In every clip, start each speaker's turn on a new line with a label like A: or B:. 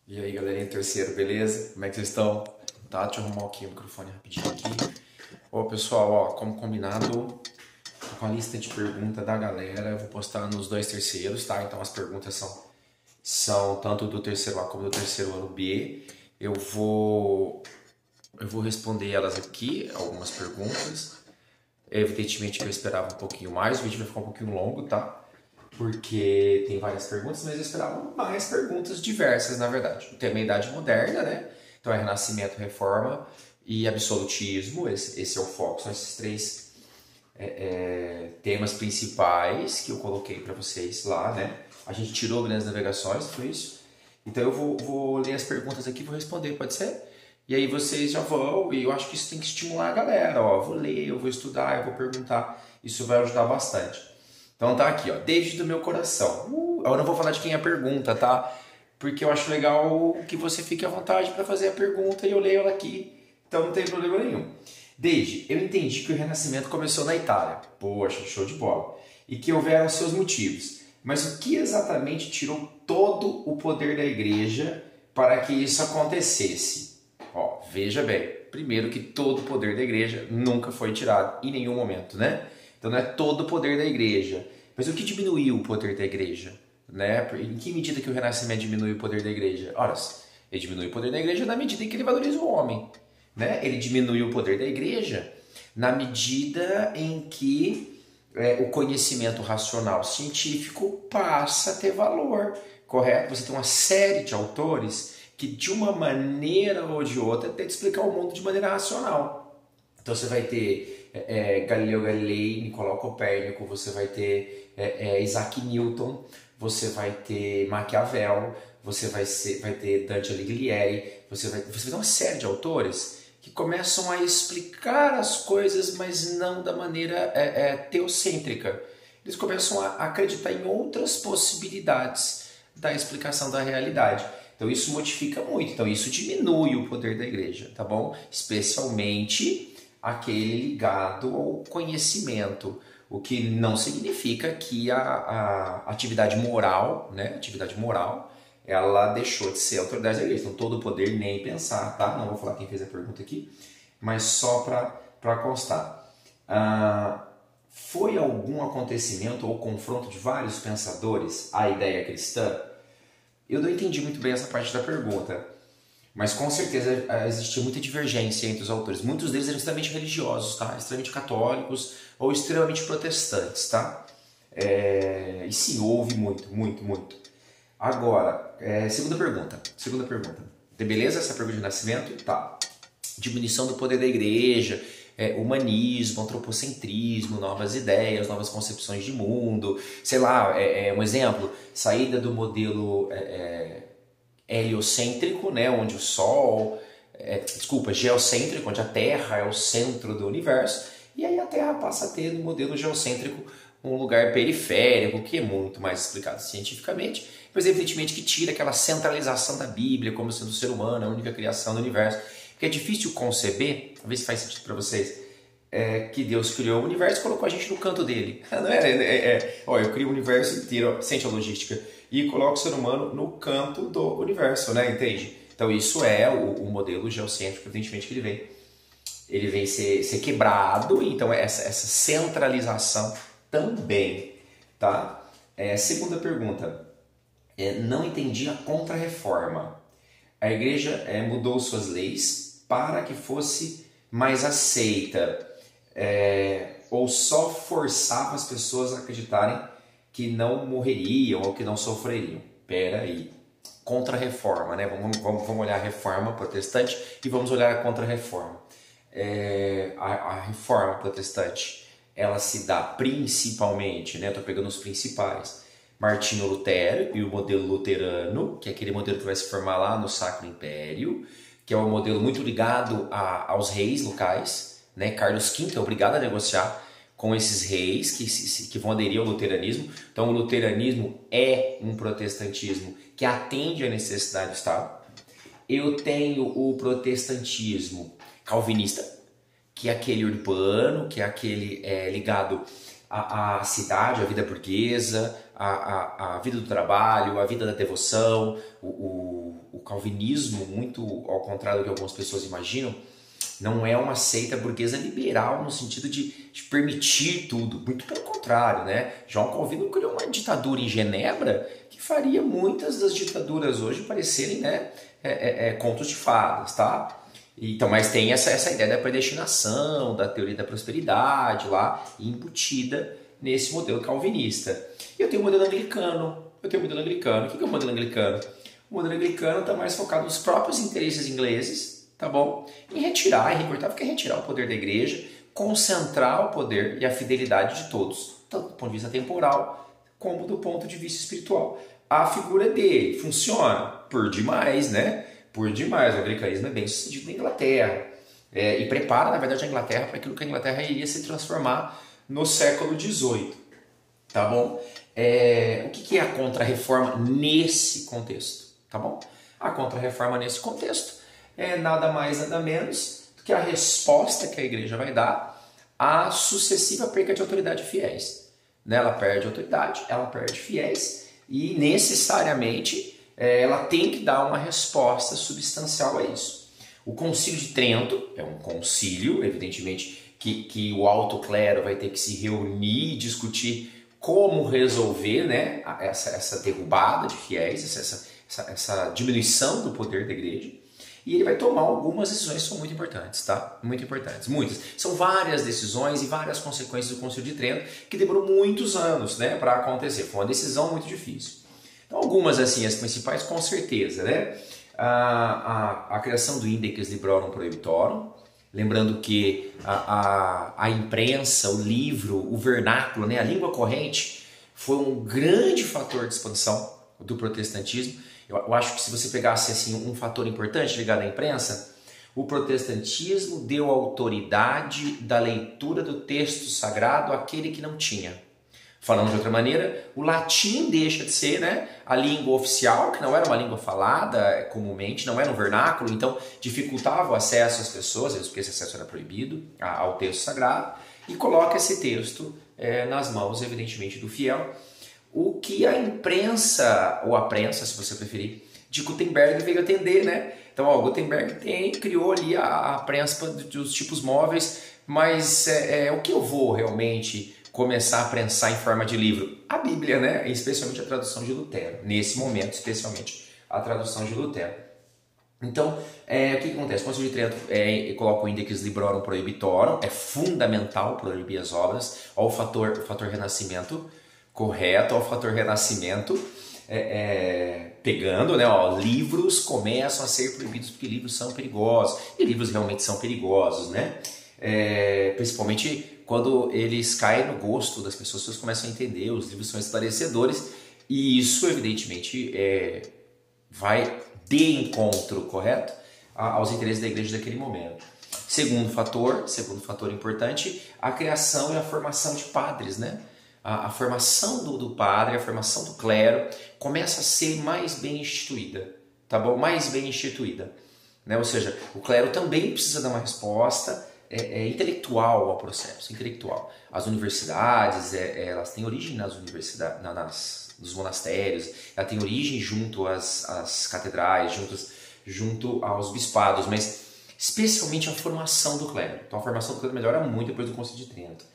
A: E aí, galerinha, terceiro, beleza? Como é que vocês estão? Tá, deixa eu arrumar aqui o microfone rapidinho aqui. Ô, pessoal, ó, como combinado, tô com a lista de perguntas da galera, eu vou postar nos dois terceiros, tá? Então as perguntas são tanto do terceiro A como do terceiro ano B. Eu vou responder elas aqui, algumas perguntas. Evidentemente que eu esperava um pouquinho mais, o vídeo vai ficar um pouquinho longo, tá? Porque tem várias perguntas, mas eu esperava mais perguntas diversas, na verdade. O tema é a Idade Moderna, né? Então é Renascimento, Reforma e Absolutismo, esse é o foco, são esses três temas principais que eu coloquei para vocês lá, né? A gente tirou grandes navegações, foi isso? Então eu vou ler as perguntas aqui e vou responder, pode ser? E aí vocês já vão, e eu acho que isso tem que estimular a galera, ó. Eu vou ler, eu vou estudar, eu vou perguntar, isso vai ajudar bastante. Então tá aqui, ó, desde do meu coração. Eu não vou falar de quem é a pergunta, tá? Porque eu acho legal que você fique à vontade para fazer a pergunta e eu leio ela aqui. Então não tem problema nenhum. Desde, eu entendi que o Renascimento começou na Itália. Poxa, show de bola. E que houveram seus motivos. Mas o que exatamente tirou todo o poder da igreja para que isso acontecesse? Ó, veja bem. Primeiro que todo o poder da igreja nunca foi tirado em nenhum momento, né? Então não é todo o poder da igreja. Mas o que diminuiu o poder da igreja? Né? Em que medida que o Renascimento diminui o poder da igreja? Ora, ele diminui o poder da igreja na medida em que ele valoriza o homem. Né? Ele diminui o poder da igreja na medida em que o conhecimento racional científico passa a ter valor, correto? Você tem uma série de autores que de uma maneira ou de outra tentam explicar o mundo de maneira racional. Então você vai ter Galileu Galilei, Nicolau Copérnico, você vai ter Isaac Newton, você vai ter Maquiavel, você vai ter Dante Alighieri, você vai ter uma série de autores que começam a explicar as coisas, mas não da maneira teocêntrica. Eles começam a acreditar em outras possibilidades da explicação da realidade. Então isso modifica muito, então isso diminui o poder da igreja, tá bom? Especialmente aquele ligado ao conhecimento, o que não significa que a atividade moral, né, atividade moral, ela deixou de ser autoridade da igreja. Então todo o poder nem pensar, tá? Não vou falar quem fez a pergunta aqui, mas só para constar. Foi algum acontecimento ou confronto de vários pensadores à ideia cristã? Eu não entendi muito bem essa parte da pergunta, mas com certeza existia muita divergência entre os autores. Muitos deles eram extremamente religiosos, tá? Extremamente católicos ou extremamente protestantes, tá? E sim, houve muito, muito, muito. Agora, segunda pergunta. Segunda pergunta. Beleza essa pergunta de nascimento? Tá. Diminuição do poder da igreja, humanismo, antropocentrismo, novas ideias, novas concepções de mundo. Sei lá, um exemplo, saída do modelo heliocêntrico, né, onde o Sol, geocêntrico, onde a Terra é o centro do universo, e aí a Terra passa a ter no modelo geocêntrico um lugar periférico, que é muito mais explicado cientificamente, mas evidentemente que tira aquela centralização da Bíblia como sendo o ser humano, a única criação do universo, porque é difícil conceber, talvez faz sentido para vocês, que Deus criou o universo e colocou a gente no canto dele. Não ó, eu crio o universo inteiro, ó, sente a logística, e coloco o ser humano no canto do universo, né? Entende? Então isso é o modelo geocêntrico, evidentemente que ele vem ser quebrado, então essa centralização também, tá? Segunda pergunta, não entendi a contra-reforma. A igreja mudou suas leis para que fosse mais aceita, ou só forçava as pessoas a acreditarem que não morreriam ou que não sofreriam. Pera aí. Contra-reforma, né? Vamos olhar a reforma protestante e vamos olhar a contra-reforma. A reforma protestante, ela se dá principalmente, né? Estou pegando os principais. Martinho Lutero e o modelo luterano, que é aquele modelo que vai se formar lá no Sacro Império, que é um modelo muito ligado aos reis locais, né? Carlos V é obrigado a negociar com esses reis que vão aderir ao luteranismo. Então o luteranismo é um protestantismo que atende à necessidade do Estado. Eu tenho o protestantismo calvinista, que é aquele urbano, que é aquele ligado à cidade, à vida burguesa, à vida do trabalho, à vida da devoção, o calvinismo, muito ao contrário do que algumas pessoas imaginam, não é uma seita burguesa liberal no sentido de permitir tudo, muito pelo contrário, né? João Calvino criou uma ditadura em Genebra que faria muitas das ditaduras hoje parecerem, né, contos de fadas, tá? Então, mas tem essa ideia da predestinação, da teoria da prosperidade lá, embutida nesse modelo calvinista. Eu tenho o modelo anglicano. O que é o modelo anglicano? O modelo anglicano está mais focado nos próprios interesses ingleses, tá bom? Em retirar, e recortar, porque é retirar o poder da igreja, concentrar o poder e a fidelidade de todos, tanto do ponto de vista temporal, como do ponto de vista espiritual. A figura dele funciona por demais, né? Por demais. O anglicanismo é bem sucedido na Inglaterra. E prepara, na verdade, a Inglaterra para aquilo que a Inglaterra iria se transformar no século XVIII. Tá bom? O que é a Contra-Reforma nesse contexto? Tá bom? A Contra-Reforma nesse contexto é nada mais, nada menos do que a resposta que a igreja vai dar à sucessiva perca de autoridade de fiéis. Ela perde autoridade, ela perde fiéis e necessariamente ela tem que dar uma resposta substancial a isso. O Concílio de Trento é um concílio, evidentemente, que o alto clero vai ter que se reunir e discutir como resolver, né, essa derrubada de fiéis, essa diminuição do poder da igreja. E ele vai tomar algumas decisões que são muito importantes, tá? Muito importantes, muitas. São várias decisões e várias consequências do Concílio de Trento que demorou muitos anos, né, para acontecer. Foi uma decisão muito difícil. Então, algumas, assim, as principais, com certeza, né? A criação do Index Librorum Prohibitorum, lembrando que a imprensa, o livro, o vernáculo, né, a língua corrente, foi um grande fator de expansão do protestantismo. Eu acho que se você pegasse assim, um fator importante ligado à imprensa, o protestantismo deu autoridade da leitura do texto sagrado àquele que não tinha. Falando de outra maneira, o latim deixa de ser, né, a língua oficial, que não era uma língua falada comumente, não era um vernáculo, então dificultava o acesso às pessoas, porque esse acesso era proibido ao texto sagrado, e coloca esse texto nas mãos, evidentemente, do fiel. O que a imprensa, ou a prensa, se você preferir, de Gutenberg veio atender, né? Então, Gutenberg criou ali a prensa dos tipos móveis, mas o que eu vou realmente começar a prensar em forma de livro? A Bíblia, né? Especialmente a tradução de Lutero. Nesse momento, especialmente a tradução de Lutero. Então, o que acontece? O Concílio de Trento coloca o Index Librorum Prohibitorum, é fundamental proibir as obras, ao fator renascimento, correto, ao fator renascimento, pegando, né, livros começam a ser proibidos porque livros são perigosos, e livros realmente são perigosos, né? Principalmente quando eles caem no gosto das pessoas, as pessoas começam a entender, os livros são esclarecedores, e isso evidentemente vai de encontro, correto, aos interesses da igreja daquele momento. Segundo fator importante, a criação e a formação de padres, né? A formação do padre, a formação do clero começa a ser mais bem instituída, tá bom? Mais bem instituída, né? Ou seja, o clero também precisa dar uma resposta intelectual ao processo, intelectual. As universidades, elas têm origem nas universidades, nos monastérios, ela tem origem junto às catedrais, junto aos bispados, mas especialmente a formação do clero. Então a formação do clero melhora muito depois do Concílio de Trento.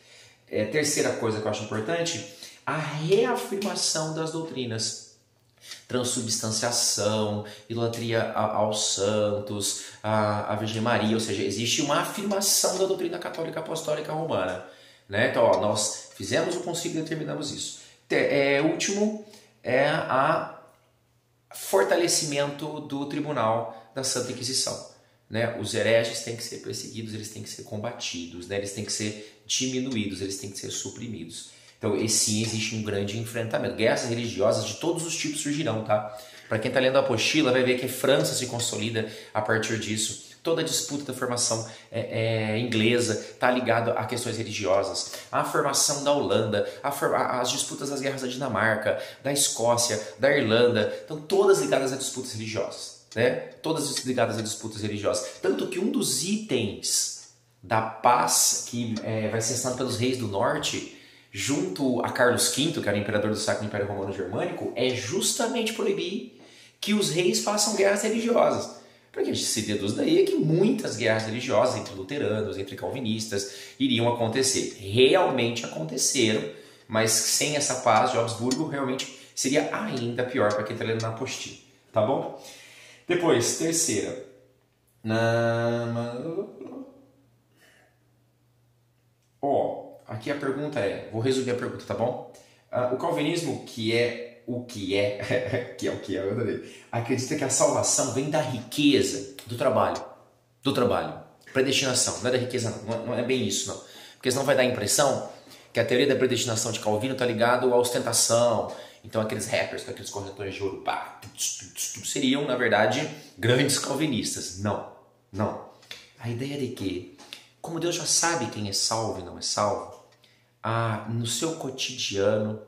A: Terceira coisa que eu acho importante, a reafirmação das doutrinas. Transubstanciação, idolatria aos santos, a Virgem Maria, ou seja, existe uma afirmação da doutrina católica apostólica romana, né? Então, nós fizemos o concílio e determinamos isso. Último a fortalecimento do tribunal da Santa Inquisição, né? Os hereges têm que ser perseguidos, eles têm que ser combatidos, né? Eles têm que ser diminuídos, eles têm que ser suprimidos. Então, sim, existe um grande enfrentamento. Guerras religiosas de todos os tipos surgirão, tá? Para quem está lendo a apostila, vai ver que a França se consolida a partir disso. Toda a disputa da formação inglesa está ligada a questões religiosas. A formação da Holanda, as disputas das guerras da Dinamarca, da Escócia, da Irlanda, estão todas ligadas a disputas religiosas, né? Todas ligadas a disputas religiosas. Tanto que um dos itens da paz que vai ser assinado pelos reis do norte, junto a Carlos V, que era o imperador do Sacro Império Romano Germânico, é justamente proibir que os reis façam guerras religiosas. Porque a gente se deduz daí que muitas guerras religiosas entre luteranos, entre calvinistas, iriam acontecer. Realmente aconteceram, mas sem essa paz de Habsburgo, realmente seria ainda pior para quem está lendo na apostila. Tá bom? Depois, terceira. Aqui a pergunta vou resumir a pergunta, tá bom? O calvinismo, que é o que é, eu adorei, acredita que a salvação vem da riqueza do trabalho, predestinação, não é da riqueza não é bem isso não, porque senão vai dar a impressão que a teoria da predestinação de Calvino está ligado à ostentação. Então aqueles rappers com aqueles corretores de ouro seriam, na verdade, grandes calvinistas. Não. A ideia de que, como Deus já sabe quem é salvo e não é salvo, no seu cotidiano,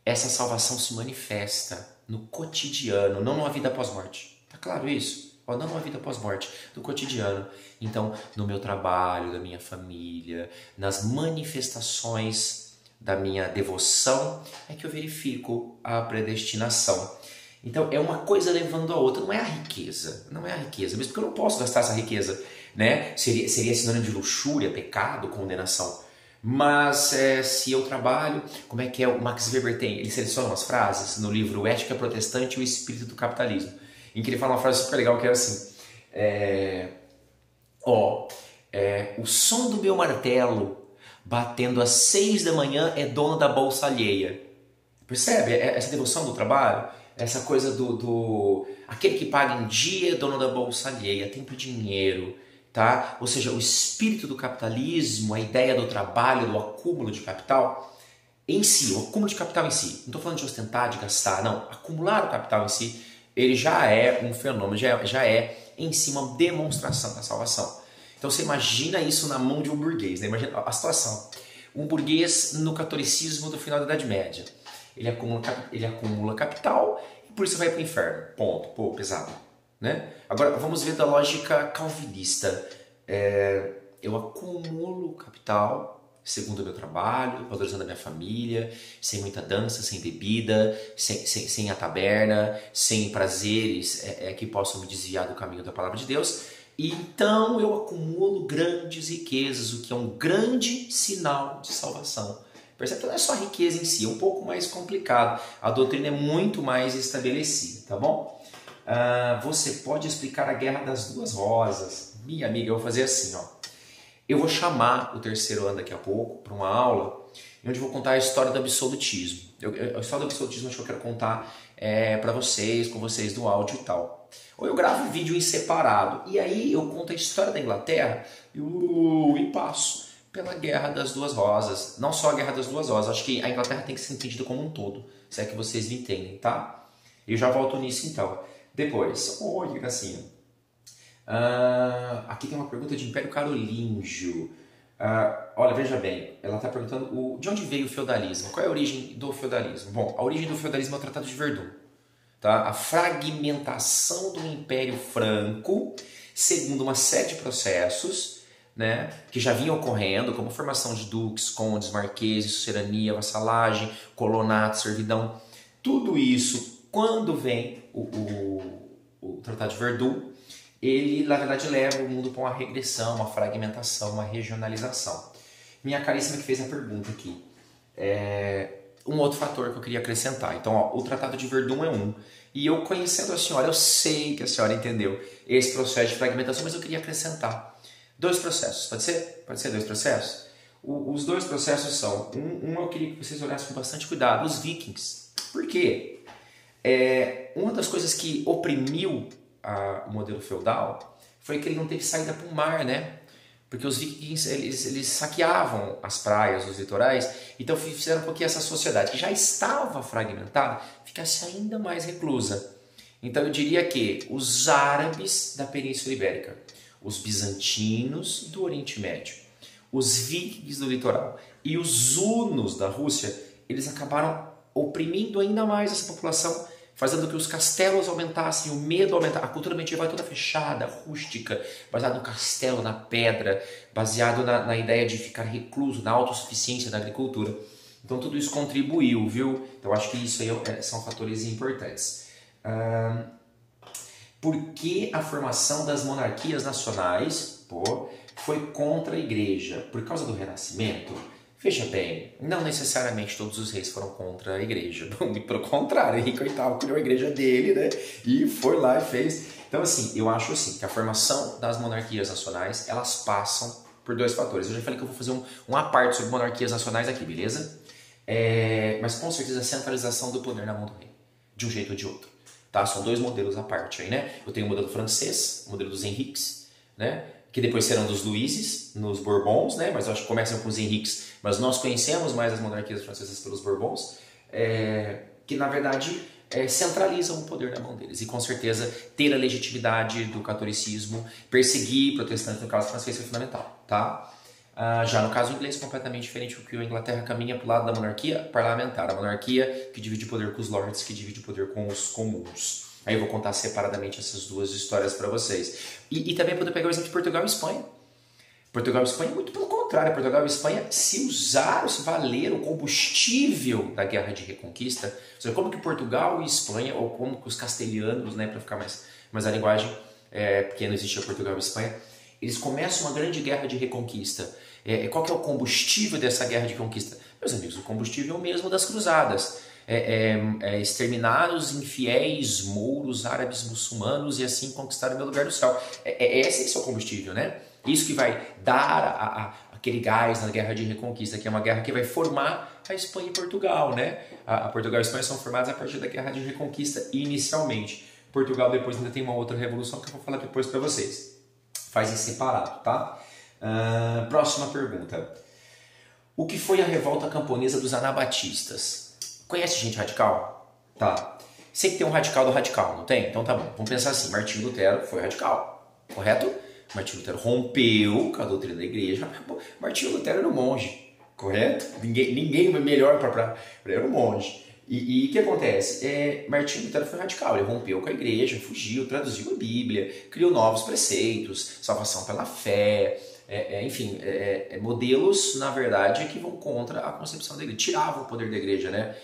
A: essa salvação se manifesta no cotidiano, não numa vida pós-morte. Tá claro isso? Não numa vida pós-morte, no cotidiano. Então, no meu trabalho, da minha família, nas manifestações da minha devoção, é que eu verifico a predestinação. Então, é uma coisa levando a outra, não é a riqueza, mesmo porque eu não posso gastar essa riqueza, né? Seria sinônimo de luxúria, pecado, condenação. Mas se eu trabalho, como é que o Max Weber tem? Ele seleciona umas frases no livro Ética Protestante e o Espírito do Capitalismo, em que ele fala uma frase super legal que é assim: o som do meu martelo batendo às 6 da manhã é dono da bolsa alheia. Percebe? Essa devoção do trabalho, essa coisa do aquele que paga em dia é dono da bolsa alheia, tempo e dinheiro. Tá? Ou seja, o espírito do capitalismo, a ideia do trabalho, do acúmulo de capital em si, o acúmulo de capital em si, não estou falando de ostentar, de gastar, não, acumular o capital em si, ele já é um fenômeno, já é em si uma demonstração da salvação. Então você imagina isso na mão de um burguês, né? Imagina a situação, um burguês no catolicismo do final da Idade Média, ele acumula capital e por isso vai para o inferno, ponto, pô, pesado. Né? Agora vamos ver da lógica calvinista. Eu acumulo capital segundo o meu trabalho, valorizando a minha família, sem muita dança, sem bebida, sem a taberna, sem prazeres que possam me desviar do caminho da palavra de Deus. E então eu acumulo grandes riquezas, o que é um grande sinal de salvação. Percebe que não é só a riqueza em si, é um pouco mais complicado. A doutrina é muito mais estabelecida, tá bom? Você pode explicar a Guerra das Duas Rosas. Minha amiga, eu vou fazer assim, eu vou chamar o terceiro ano daqui a pouco para uma aula onde eu vou contar a história do absolutismo. A história do absolutismo acho que eu quero contar para vocês, com vocês do áudio e tal. Ou eu gravo um vídeo em separado e aí eu conto a história da Inglaterra e passo pela Guerra das Duas Rosas. Não só a Guerra das Duas Rosas, acho que a Inglaterra tem que ser entendida como um todo, se é que vocês me entendem, tá? Eu já volto nisso então. Depois, que gracinha. Aqui tem uma pergunta de Império Carolíngio. Olha, veja bem, ela está perguntando de onde veio o feudalismo, qual é a origem do feudalismo? Bom, a origem do feudalismo é o Tratado de Verdun. Tá? A fragmentação do Império Franco, segundo uma série de processos, né, que já vinham ocorrendo, como formação de duques, condes, marqueses, sucerania, vassalagem, colonato, servidão. Tudo isso, quando vem o Tratado de Verdun, ele, na verdade, leva o mundo para uma regressão, uma fragmentação, uma regionalização. Minha caríssima que fez a pergunta aqui. Um outro fator que eu queria acrescentar. Então, o Tratado de Verdun é um. E eu, conhecendo a senhora, eu sei que a senhora entendeu esse processo de fragmentação, mas eu queria acrescentar 2 processos. Pode ser? Pode ser 2 processos? Os 2 processos são... eu queria que vocês olhassem com bastante cuidado. Os vikings. Por quê? Uma das coisas que oprimiu o modelo feudal foi que ele não teve saída para o mar, né? Porque os vikings eles saqueavam as praias, os litorais, então fizeram com que essa sociedade, que já estava fragmentada, ficasse ainda mais reclusa. Então eu diria que os árabes da Península Ibérica, os bizantinos do Oriente Médio, os vikings do litoral e os hunos da Rússia, eles acabaram oprimindo ainda mais essa população, fazendo que os castelos aumentassem, o medo aumentasse. A cultura medieval é toda fechada, rústica, baseada no castelo, na pedra, baseado na ideia de ficar recluso, na autossuficiência da agricultura. Então tudo isso contribuiu, viu? Então acho que isso aí são fatores importantes. Por que a formação das monarquias nacionais, foi contra a igreja? Por causa do Renascimento? Veja bem, não necessariamente todos os reis foram contra a igreja. Muito pelo contrário, Henrique VIII criou a igreja dele, né? E foi lá e fez. Então, assim, eu acho assim, que a formação das monarquias nacionais, elas passam por dois fatores. Eu já falei que eu vou fazer um à parte sobre monarquias nacionais aqui, beleza? Mas com certeza a centralização do poder na mão do rei, de um jeito ou de outro. Tá? São dois modelos à parte aí, né? Eu tenho o modelo francês, o modelo dos Henriques, né? Que depois serão dos Luíses, nos Bourbons, né? Mas eu acho que começam com os Henriques, mas nós conhecemos mais as monarquias francesas pelos Bourbons, que na verdade centralizam o poder na mão deles. E com certeza ter a legitimidade do catolicismo, perseguir protestantes no caso francês é fundamental, tá? Já no caso inglês, completamente diferente, porque a Inglaterra caminha para o lado da monarquia parlamentar, a monarquia que divide o poder com os lords, que divide o poder com os comuns. Aí eu vou contar separadamente essas duas histórias para vocês. E também poder pegar o exemplo de Portugal e Espanha. Portugal e Espanha, muito pelo contrário. Portugal e Espanha se valeram o combustível da Guerra de Reconquista. Ou seja, como que Portugal e Espanha, ou como que os castelhanos, né, para ficar mais a linguagem, porque não existia Portugal e Espanha, eles começam uma grande guerra de reconquista. Qual que é o combustível dessa guerra de conquista? Meus amigos, o combustível é o mesmo das cruzadas. Exterminar os infiéis mouros, árabes, muçulmanos e assim conquistar o meu lugar no céu. Esse é o combustível, né? Isso que vai dar aquele gás na guerra de reconquista, que é uma guerra que vai formar a Espanha e Portugal, né? A Portugal e a Espanha são formadas a partir da guerra de reconquista inicialmente. Portugal depois ainda tem uma outra revolução que eu vou falar depois para vocês. Faz em separado, tá? Próxima pergunta. O que foi a revolta camponesa dos anabatistas? Conhece gente radical? Tá. Sei que tem um radical do radical, não tem? Então tá bom. Vamos pensar assim, Martinho Lutero foi radical, correto? Martinho Lutero rompeu com a doutrina da igreja. Martinho Lutero era um monge, correto? Ninguém melhor para era um monge. E o que acontece? Martinho Lutero foi radical, ele rompeu com a igreja, fugiu, traduziu a Bíblia, criou novos preceitos, salvação pela fé, enfim, modelos, na verdade, que vão contra a concepção da igreja, tiravam o poder da igreja, né?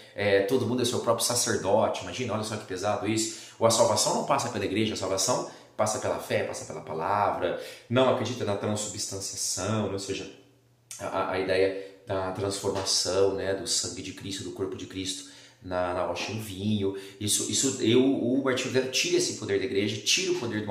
A: Todo mundo é seu próprio sacerdote, imagina, olha só que pesado isso. Ou a salvação não passa pela igreja, a salvação passa pela fé, passa pela palavra, não acredita na transubstanciação, ou seja, a ideia da transformação, né, do sangue de Cristo, do corpo de Cristo, na rocha e no vinho. O Martinho Lutero tira esse poder da igreja, tira o poder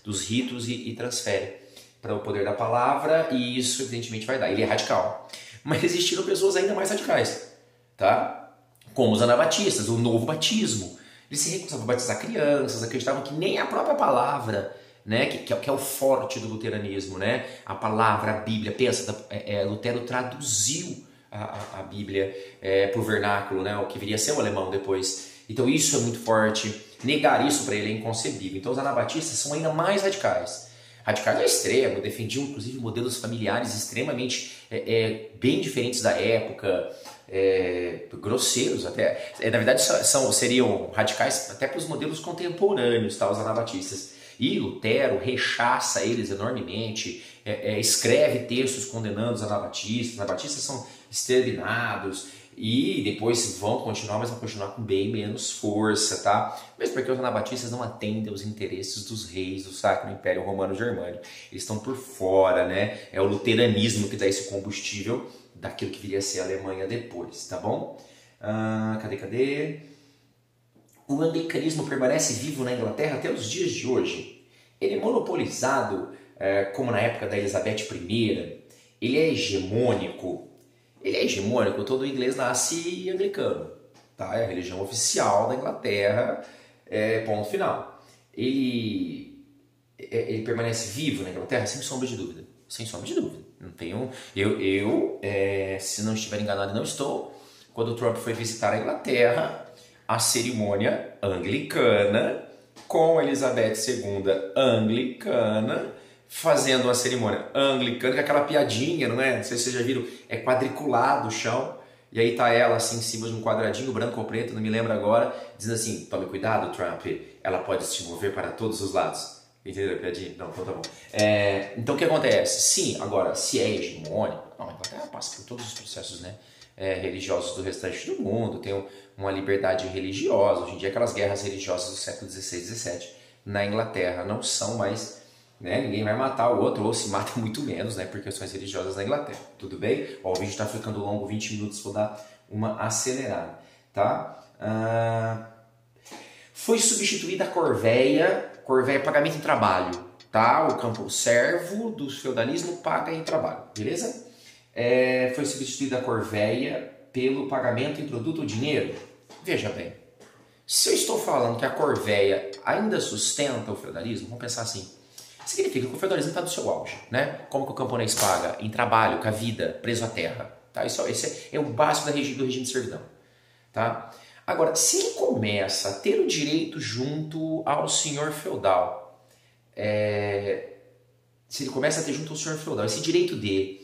A: dos ritos e transfere para o poder da palavra, e isso evidentemente vai dar. Ele é radical. Mas existiram pessoas ainda mais radicais, tá? Como os anabatistas, o novo batismo. Eles se recusavam a batizar crianças, acreditavam que nem a própria palavra, né, que é o forte do luteranismo, né? A palavra, a Bíblia, pensa, Lutero traduziu a Bíblia para o vernáculo, né, o que viria a ser o alemão depois. Então isso é muito forte, negar isso para ele é inconcebível. Então os anabatistas são ainda mais radicais. Radicais ao extremo, defendiam inclusive modelos familiares extremamente bem diferentes da época, grosseiros até. Na verdade seriam radicais até para os modelos contemporâneos, tá, os anabatistas. E Lutero rechaça eles enormemente, escreve textos condenando os anabatistas. Os anabatistas são exterminados e depois vão continuar, mas vão continuar com bem menos força, tá? Mesmo porque os anabatistas não atendem aos interesses dos reis do Sacro Império Romano Germânico. Eles estão por fora, né? É o luteranismo que dá esse combustível daquilo que viria a ser a Alemanha depois, tá bom? Cadê? O anglicanismo permanece vivo na Inglaterra até os dias de hoje. Ele é monopolizado, como na época da Elizabeth I. Ele é hegemônico. Todo inglês nasce anglicano. Tá? É a religião oficial da Inglaterra, ponto final. Ele permanece vivo na Inglaterra sem sombra de dúvida. Sem sombra de dúvida. Não tenho, se não estiver enganado, não estou. Quando o Trump foi visitar a Inglaterra, a cerimônia anglicana, com Elizabeth II anglicana, fazendo uma cerimônia anglicana, com aquela piadinha, não é? Não sei se vocês já viram, é quadriculado o chão, e aí tá ela assim em cima de um quadradinho, branco ou preto, não me lembro agora, dizendo assim, tome cuidado, Trump, ela pode se mover para todos os lados. Entendeu a piadinha? Não, então tá bom. Então o que acontece? Sim, agora, se é hegemônico, a Inglaterra passa por todos os processos, né? Religiosos do restante do mundo, tem uma liberdade religiosa. Hoje em dia, aquelas guerras religiosas do século XVI e XVII na Inglaterra. Não são mais, né? Ninguém vai matar o outro, ou se mata muito menos, né? Por questões religiosas na Inglaterra. Tudo bem? Ó, o vídeo está ficando longo, 20 minutos, vou dar uma acelerada, tá? Foi substituída a corveia. Corveia é pagamento em trabalho, tá? O campo servo do feudalismo paga em trabalho, beleza? Foi substituída a corveia pelo pagamento em produto ou dinheiro. Veja bem, se eu estou falando que a corveia ainda sustenta o feudalismo, vamos pensar assim, significa que o feudalismo está no seu auge, né? Como que o camponês paga? Em trabalho, com a vida, preso à terra. Tá? Esse é o básico do regime de servidão. Tá? Agora, se ele começa a ter o direito junto ao senhor feudal, se ele começa a ter junto ao senhor feudal, esse direito de,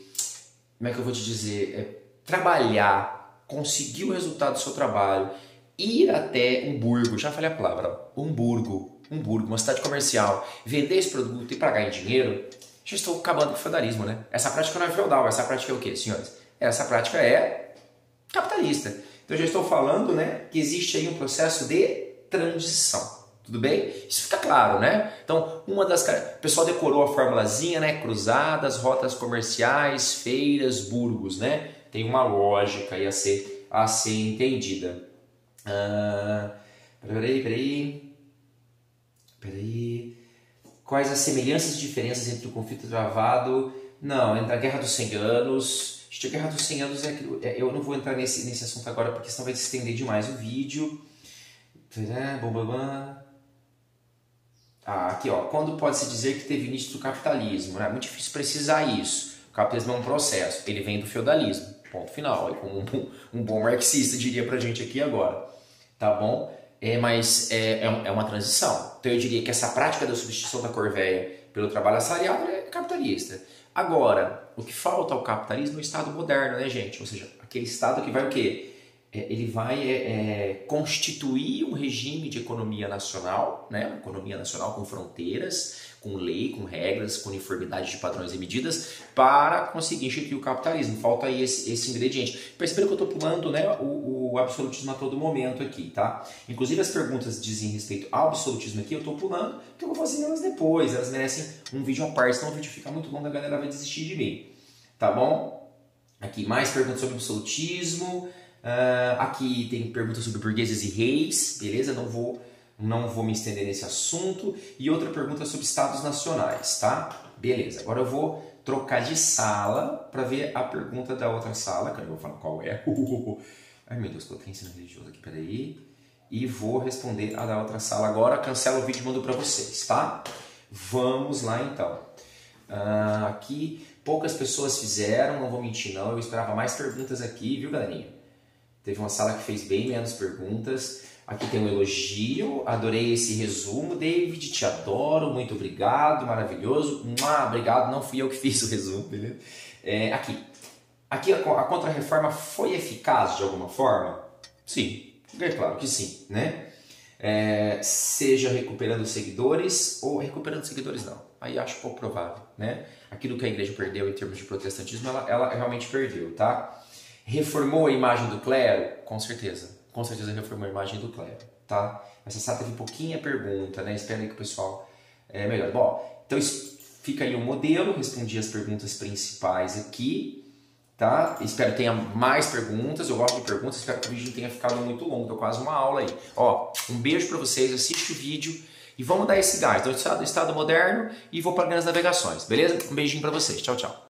A: como é que eu vou te dizer, trabalhar, conseguir o resultado do seu trabalho, ir até um burgo, já falei a palavra, um burgo, uma cidade comercial, vender esse produto e pagar em dinheiro, já estou acabando com o feudalismo, né? Essa prática não é feudal, essa prática é o quê, senhores? Essa prática é capitalista. Então eu já estou falando, né, que existe aí um processo de transição. Tudo bem? Isso fica claro, né? Então, o pessoal decorou a formulazinha, né? Cruzadas, rotas comerciais, feiras, burgos, né? Tem uma lógica aí a ser entendida. Peraí. Quais as semelhanças e diferenças entre o conflito travado? Não, entre a Guerra dos 100 Anos. A Guerra dos 100 Anos eu não vou entrar nesse assunto agora, porque senão vai se estender demais o vídeo. Aqui, ó. Quando pode-se dizer que teve início do capitalismo? É muito difícil precisar isso. O capitalismo é um processo. Ele vem do feudalismo. Ponto final. Como um bom marxista diria pra gente aqui agora. Tá bom? Mas é uma transição. Então eu diria que essa prática da substituição da corveia pelo trabalho assalariado é capitalista. Agora, o que falta ao capitalismo é o Estado moderno, né, gente? Ou seja, aquele Estado que vai o quê? Ele vai constituir um regime de economia nacional, né? Uma economia nacional com fronteiras, com lei, com regras, com uniformidade de padrões e medidas para conseguir instituir o capitalismo. Falta aí esse ingrediente. Perceberam que eu estou pulando, né, o absolutismo a todo momento aqui, tá? Inclusive as perguntas dizem respeito ao absolutismo aqui, eu estou pulando, porque eu vou fazer elas depois. Elas merecem um vídeo à parte, senão o vídeo fica muito longo, a galera vai desistir de mim. Tá bom? Aqui mais perguntas sobre absolutismo. Aqui tem perguntas sobre burgueses e reis, beleza? Não vou me estender nesse assunto. E outra pergunta sobre estados nacionais, tá? Beleza, agora eu vou trocar de sala para ver a pergunta da outra sala, que eu vou falar qual é. Ai meu Deus, coloquei ensino religioso aqui, peraí. E vou responder a da outra sala agora. Cancelo o vídeo e mando para vocês, tá? Vamos lá então. Aqui poucas pessoas fizeram, não vou mentir não. Eu esperava mais perguntas aqui, viu, galerinha? Teve uma sala que fez bem menos perguntas. Aqui tem um elogio. Adorei esse resumo. David, te adoro. Muito obrigado. Maravilhoso. Obrigado. Não fui eu que fiz o resumo, beleza? Aqui a Contra-Reforma foi eficaz de alguma forma? Sim. É claro que sim, né? Seja recuperando seguidores ou recuperando seguidores não. Aí acho pouco provável, né? Aquilo que a igreja perdeu em termos de protestantismo, ela realmente perdeu, tá? Reformou a imagem do clero? Com certeza. Com certeza reformou a imagem do clero, tá? Essa sala teve pouquinha pergunta, né? Espero aí que o pessoal melhore. Bom, então fica aí o modelo. Respondi as perguntas principais aqui, tá? Espero que tenha mais perguntas. Eu gosto de perguntas. Espero que o vídeo não tenha ficado muito longo. Deu quase uma aula aí. Ó, um beijo pra vocês. Assiste o vídeo e vamos dar esse gás. Então, Estado moderno e vou para grandes navegações, beleza? Um beijinho pra vocês. Tchau, tchau.